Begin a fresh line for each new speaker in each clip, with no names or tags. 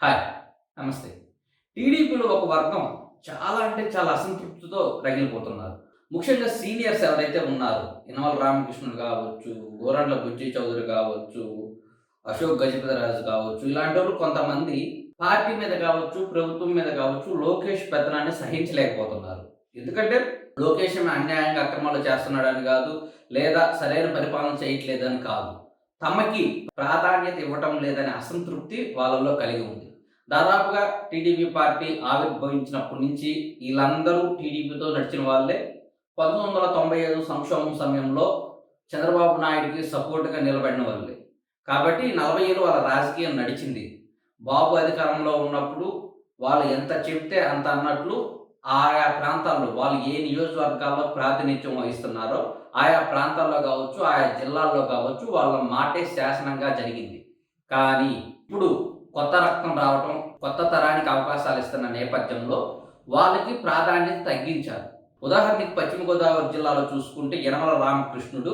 Hi. నమస్తే. టీడీపీలో ఒక వర్గం చాలా అంటే చాలా అసంతృప్తితో రగిలిపోతున్నారు. ముఖ్యంగా సీనియర్స్ ఎవరైతే ఉన్నారో, యనమల రామకృష్ణుడు కావచ్చు, గోరంట్ల బుచ్చి చౌదరి కావచ్చు, అశోక్ గజపతిరాజు కావచ్చు, ఇలాంటోళ్ళు కొంతమంది పార్టీ మీద కావచ్చు, ప్రభుత్వం మీద కావచ్చు, లోకేష్ పెత్తనాన్ని సహించలేకపోతున్నారు. ఎందుకంటే లోకేష్ ఏమో అన్యాయంగా అక్రమాలు చేస్తున్నాడని కాదు, లేదా సరైన పరిపాలన చేయట్లేదని కాదు. తమకి ప్రాధాన్యత ఇవ్వటం లేదనే అసంతృప్తి వాళ్ళలో కలిగి ఉంది. దాదాపుగా టీడీపీ పార్టీ ఆవిర్భవించినప్పటి నుంచి వీళ్ళందరూ టీడీపీతో నడిచిన వాళ్ళే. 1995 సంక్షోభం సమయంలో చంద్రబాబు నాయుడికి సపోర్ట్‌గా నిలబడిన వాళ్ళే. కాబట్టి 40 ఏళ్ళు వాళ్ళ రాజకీయం నడిచింది. బాబు అధికారంలో ఉన్నప్పుడు వాళ్ళు ఎంత చెప్తే అంత అన్నట్లు ఆయా ప్రాంతాల్లో వాళ్ళు ఏ నియోజకవర్గాల్లో ప్రాతినిధ్యం వహిస్తున్నారో ఆయా ప్రాంతాల్లో కావచ్చు, ఆయా జిల్లాల్లో కావచ్చు వాళ్ళ మాటే శాసనంగా జరిగింది. కానీ ఇప్పుడు కొత్త రక్తం రావటం, కొత్త తరానికి అవకాశాలు ఇస్తున్న నేపథ్యంలో వాళ్ళకి ప్రాధాన్యత తగ్గించారు. ఉదాహరణకి పశ్చిమ గోదావరి జిల్లాలో చూసుకుంటే యనమల రామకృష్ణుడు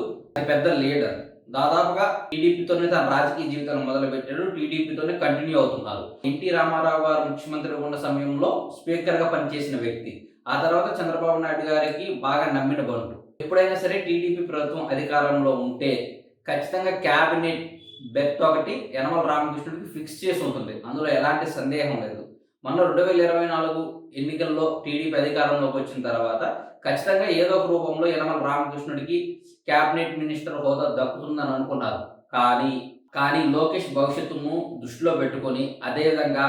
పెద్ద లీడర్. దాదాపుగా టీడీపీతోనే తన రాజకీయ జీవితాన్ని మొదలుపెట్టాడు. టీడీపీతోనే కంటిన్యూ అవుతున్నారు. ఎన్టీ రామారావు గారు ముఖ్యమంత్రిగా ఉన్న సమయంలో స్పీకర్‌గా పనిచేసిన వ్యక్తి. ఆ తర్వాత చంద్రబాబు నాయుడు గారికి బాగా నమ్మిన బంటు. ఎప్పుడైనా సరే టీడీపీ ప్రభుత్వం అధికారంలో ఉంటే ఖచ్చితంగా క్యాబినెట్ బెర్త్ ఒకటి యనమల రామకృష్ణుడికి ఫిక్స్ చేసి ఉంటుంది. అందులో ఎలాంటి సందేహం లేదు. మొన్న 2024 ఎన్నికల్లో టీడీపీ అధికారంలోకి వచ్చిన తర్వాత ఖచ్చితంగా ఏదో ఒక రూపంలో యనమల రామకృష్ణుడికి క్యాబినెట్ మినిస్టర్ హోదా దక్కుతుందని అనుకున్నారు. కానీ లోకేష్ భవిష్యత్తును దృష్టిలో పెట్టుకొని అదేవిధంగా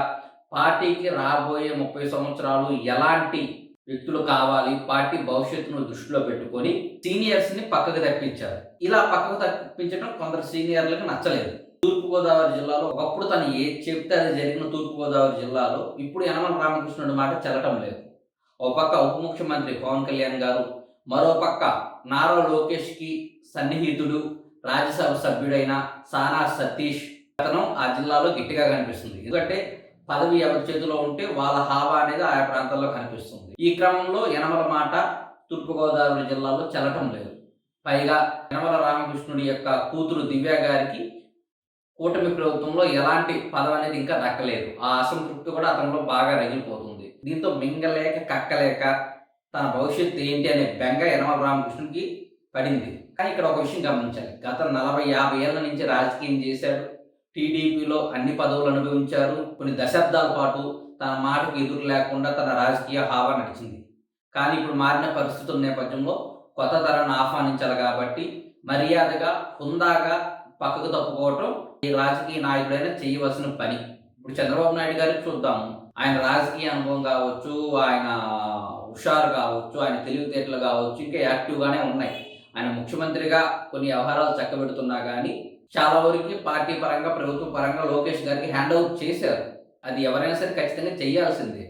పార్టీకి రాబోయే 30 సంవత్సరాలు ఎలాంటి వ్యక్తులు కావాలి, పార్టీ భవిష్యత్తును దృష్టిలో పెట్టుకొని సీనియర్స్‌ని పక్కకు తప్పించారు. ఇలా పక్కకు తప్పించడం కొందరు సీనియర్‌లకు నచ్చలేదు. తూర్పుగోదావరి జిల్లాలో ఒకప్పుడు తను ఏది చెప్తే అది జరిగిన తూర్పుగోదావరి జిల్లాలో ఇప్పుడు యనమల రామకృష్ణుడి మాట చెల్లటం లేదు. ఒక పక్క ఉప ముఖ్యమంత్రి పవన్ కళ్యాణ్ గారు, మరో పక్క నారా లోకేష్‌కి సన్నిహితుడు, రాజ్యసభ సభ్యుడైన సానా సతీష్ అతను ఆ జిల్లాలో గట్టిగా కనిపిస్తుంది. ఎందుకంటే పదవి ఎవరి చేతిలో ఉంటే వాళ్ళ హావా అనేది ఆయా ప్రాంతాల్లో కనిపిస్తుంది. ఈ క్రమంలో యనమల మాట తూర్పుగోదావరి జిల్లాలో చెల్లటం లేదు. పైగా యనమల రామకృష్ణుడి యొక్క కూతురు దివ్య గారికి కూటమి ప్రభుత్వంలో ఎలాంటి పదవి అనేది ఇంకా దక్కలేదు. ఆ అసంతృప్తి కూడా అతనిలో బాగా రగిలిపోతుంది. దీంతో మింగలేక కక్కలేక తన భవిష్యత్తు ఏంటి అనే బెంగ యనమల రామకృష్ణుడికి పడింది. కానీ ఇక్కడ ఒక విషయం గమనించాలి. గత 40, 50 ఏళ్ల నుంచి రాజకీయం చేశాడు. టీడీపీలో అన్ని పదవులు అనుభవించారు. కొన్ని దశాబ్దాల పాటు తన మాటకు ఎదురు లేకుండా తన రాజకీయ హావా నడిచింది. కానీ ఇప్పుడు మారిన పరిస్థితుల నేపథ్యంలో కొత్త తరాన్ని ఆహ్వానించాలి కాబట్టి మర్యాదగా, హుందాగా పక్కకు తప్పుకోవటం ఈ రాజకీయ నాయకుడైనా చేయవలసిన పని. ఇప్పుడు చంద్రబాబు నాయుడు గారికి చూద్దాము. ఆయన రాజకీయ అనుభవం కావచ్చు, ఆయన హుషారు కావచ్చు, ఆయన తెలివితేటలు కావచ్చు, ఇంకా యాక్టివ్‌గానే ఉన్నాయి. ఆయన ముఖ్యమంత్రిగా కొన్ని వ్యవహారాలు చక్కబెడుతున్నా గానీ చాలా వరకు పార్టీ పరంగా, ప్రభుత్వ పరంగా లోకేష్ గారికి హ్యాండ్ ఓవర్ చేశారు. అది ఎవరైనా సరే ఖచ్చితంగా చేయాల్సిందే.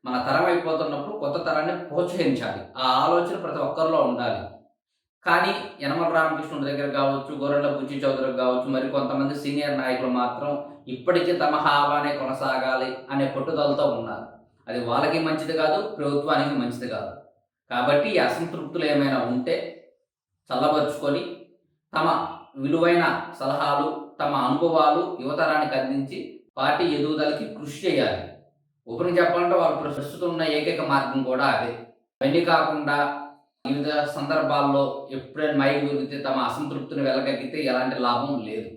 మన తరం అయిపోతున్నప్పుడు కొత్త తరాన్ని ప్రోత్సహించాలి. ఆ ఆలోచన ప్రతి ఒక్కరిలో ఉండాలి. కానీ యనమల రామకృష్ణుడి దగ్గర కావచ్చు, గోరంట్ల బుచ్చి చౌదరికి కావచ్చు, మరి కొంతమంది సీనియర్ నాయకులు మాత్రం ఇప్పటికీ తమ హావానే కొనసాగాలి అనే పట్టుదలతో ఉన్నారు. అది వాళ్ళకి మంచిది కాదు, ప్రభుత్వానికి మంచిది కాదు. కాబట్టి ఈ అసంతృప్తులు ఏమైనా ఉంటే చల్లబరుచుకొని తమ విలువైన సలహాలు, తమ అనుభవాలు యువతరానికి అందించి పార్టీ ఎదుగుదలకి కృషి చేయాలి. ఓపెన్‌గా చెప్పాలంటే వాళ్ళు ప్రస్తుతం ఉన్న ఏకైక మార్గం కూడా అదే. అవన్నీ కాకుండా వివిధ సందర్భాల్లో ఎప్పుడైనా మైక్ దొరికితే తమ అసంతృప్తిని వెల్లగక్కితే ఎలాంటి లాభం లేదు.